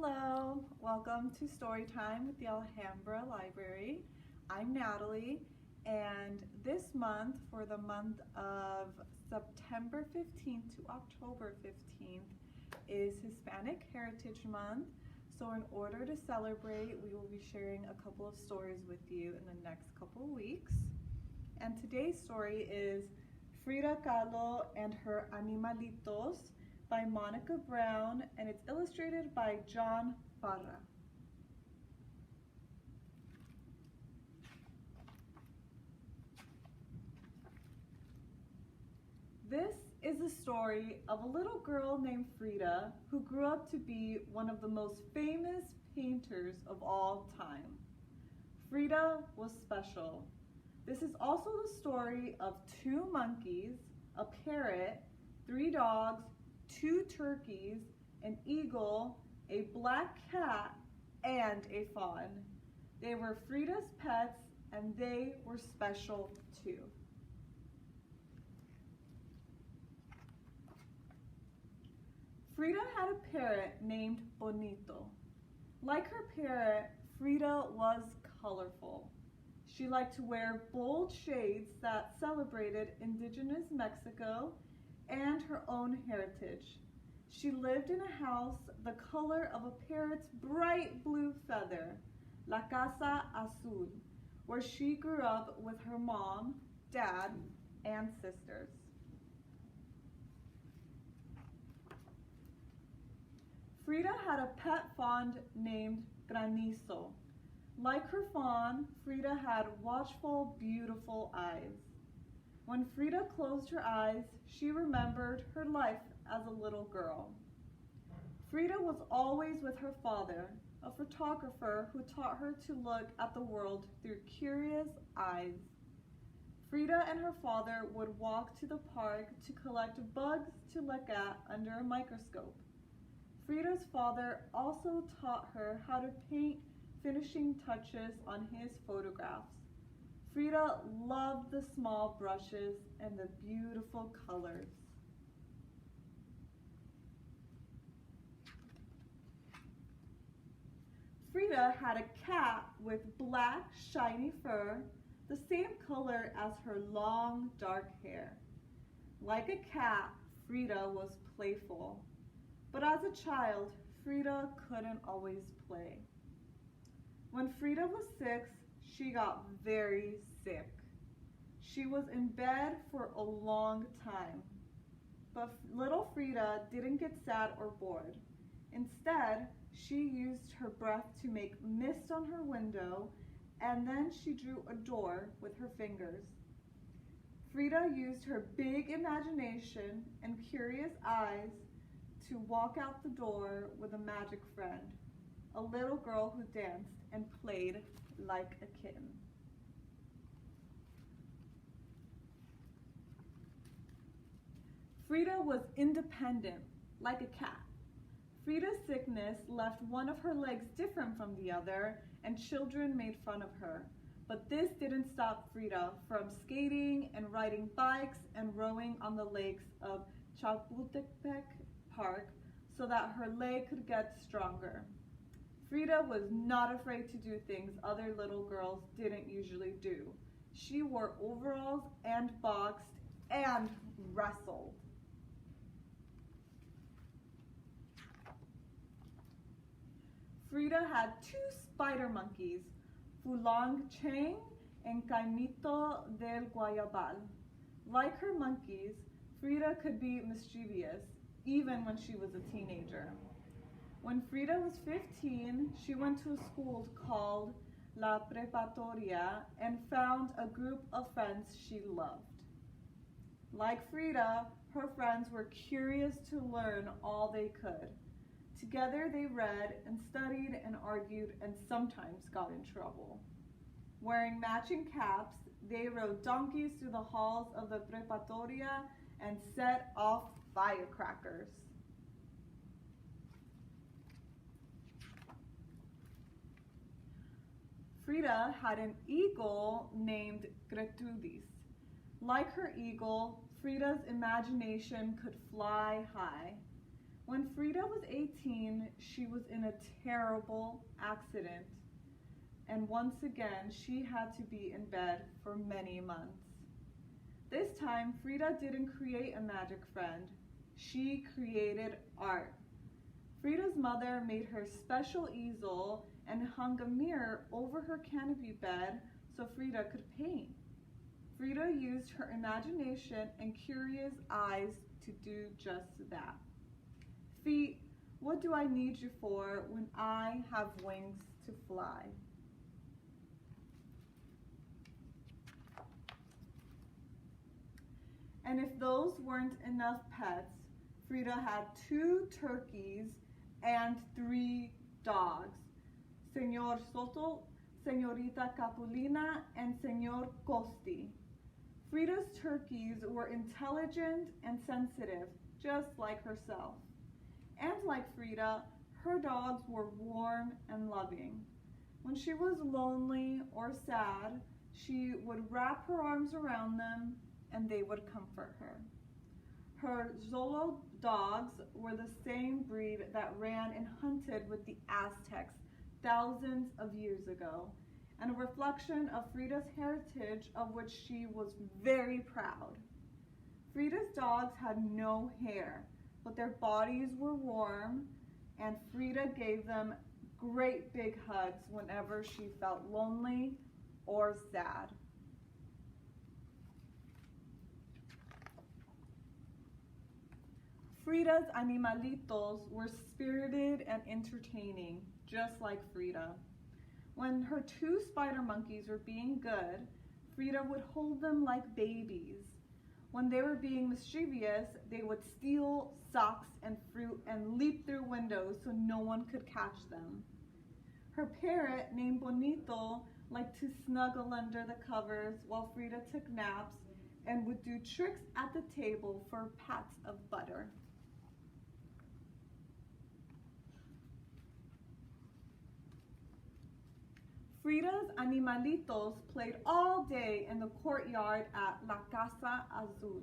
Hello, welcome to Storytime with the Alhambra Library. I'm Natalie, and this month, for the month of September 15th to October 15th, is Hispanic Heritage Month. So in order to celebrate, we will be sharing a couple of stories with you in the next couple of weeks. And today's story is Frida Kahlo and her Animalitos by Monica Brown, and it's illustrated by John Parra. This is the story of a little girl named Frida who grew up to be one of the most famous painters of all time. Frida was special. This is also the story of 2 monkeys, a parrot, 3 dogs, 2 turkeys, an eagle, a black cat, and a fawn. They were Frida's pets, and they were special too. Frida had a parrot named Bonito. Like her parrot, Frida was colorful. She liked to wear bold shades that celebrated indigenous Mexico and her own heritage. She lived in a house the color of a parrot's bright blue feather, La Casa Azul, where she grew up with her mom, dad, and sisters. Frida had a pet fawn named Granizo. Like her fawn, Frida had watchful, beautiful eyes. When Frida closed her eyes, she remembered her life as a little girl. Frida was always with her father, a photographer who taught her to look at the world through curious eyes. Frida and her father would walk to the park to collect bugs to look at under a microscope. Frida's father also taught her how to paint finishing touches on his photographs. Frida loved the small brushes and the beautiful colors. Frida had a cat with black, shiny fur, the same color as her long, dark hair. Like a cat, Frida was playful. But as a child, Frida couldn't always play. When Frida was 6, she got very sick. She was in bed for a long time. But little Frida didn't get sad or bored. Instead, she used her breath to make mist on her window, and then she drew a door with her fingers. Frida used her big imagination and curious eyes to walk out the door with a magic friend, a little girl who danced and played like a kitten. Frida was independent, like a cat. Frida's sickness left one of her legs different from the other, and children made fun of her. But this didn't stop Frida from skating and riding bikes and rowing on the lakes of Chapultepec Park so that her leg could get stronger. Frida was not afraid to do things other little girls didn't usually do. She wore overalls and boxed and wrestled. Frida had 2 spider monkeys, Fulang Chang and Caimito del Guayabal. Like her monkeys, Frida could be mischievous, even when she was a teenager. When Frida was 15, she went to a school called La Preparatoria and found a group of friends she loved. Like Frida, her friends were curious to learn all they could. Together they read and studied and argued and sometimes got in trouble. Wearing matching caps, they rode donkeys through the halls of the Preparatoria and set off firecrackers. Frida had an eagle named Gertrudis. Like her eagle, Frida's imagination could fly high. When Frida was 18, she was in a terrible accident, and once again she had to be in bed for many months. This time, Frida didn't create a magic friend. She created art. Frida's mother made her special easel and hung a mirror over her canopy bed so Frida could paint. Frida used her imagination and curious eyes to do just that. Feet, what do I need you for when I have wings to fly? And if those weren't enough pets, Frida had 2 turkeys and 3 dogs, Señor Soto, Señorita Capulina, and Señor Costi. Frida's turkeys were intelligent and sensitive, just like herself. And like Frida, her dogs were warm and loving. When she was lonely or sad, she would wrap her arms around them and they would comfort her. Her Zolo dogs were the same breed that ran and hunted with the Aztecs thousands of years ago, and a reflection of Frida's heritage, of which she was very proud. Frida's dogs had no hair, but their bodies were warm, and Frida gave them great big hugs whenever she felt lonely or sad. Frida's Animalitos were spirited and entertaining, just like Frida. When her 2 spider monkeys were being good, Frida would hold them like babies. When they were being mischievous, they would steal socks and fruit and leap through windows so no one could catch them. Her parrot, named Bonito, liked to snuggle under the covers while Frida took naps and would do tricks at the table for pats of butter. Frida's Animalitos played all day in the courtyard at La Casa Azul,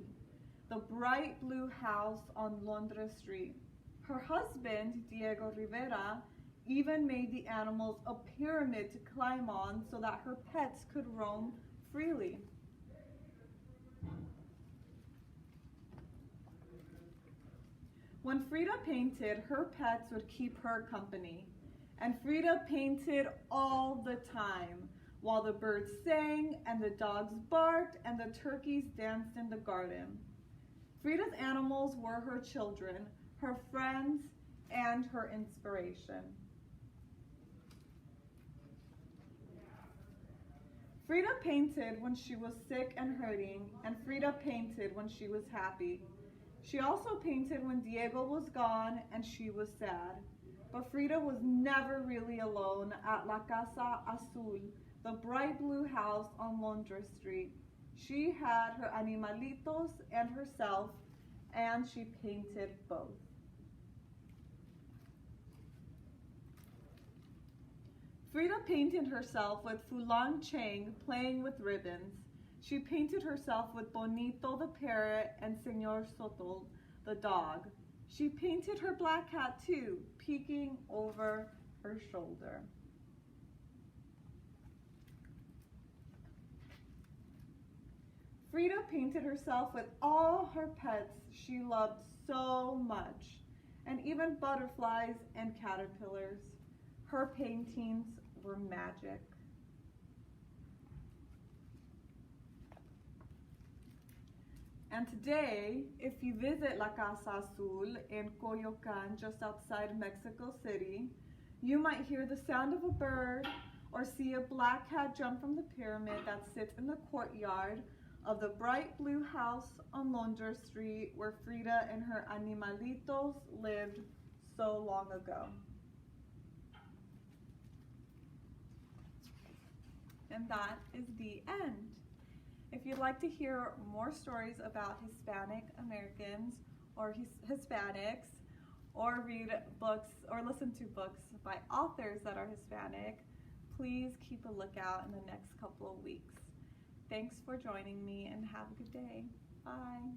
the bright blue house on Londres Street. Her husband, Diego Rivera, even made the animals a pyramid to climb on so that her pets could roam freely. When Frida painted, her pets would keep her company. And Frida painted all the time, while the birds sang and the dogs barked and the turkeys danced in the garden. Frida's animals were her children, her friends, and her inspiration. Frida painted when she was sick and hurting, and Frida painted when she was happy. She also painted when Diego was gone and she was sad. But Frida was never really alone at La Casa Azul, the bright blue house on Londres Street. She had her Animalitos and herself, and she painted both. Frida painted herself with Fulan Chang playing with ribbons. She painted herself with Bonito the parrot and Señor Soto the dog. She painted her black cat too, peeking over her shoulder. Frida painted herself with all her pets she loved so much, and even butterflies and caterpillars. Her paintings were magic. And today, if you visit La Casa Azul in Coyoacan, just outside Mexico City, you might hear the sound of a bird or see a black cat jump from the pyramid that sits in the courtyard of the bright blue house on Londres Street where Frida and her Animalitos lived so long ago. And that is the end. If you'd like to hear more stories about Hispanic Americans or Hispanics, or read books or listen to books by authors that are Hispanic, please keep a lookout in the next couple of weeks. Thanks for joining me and have a good day. Bye.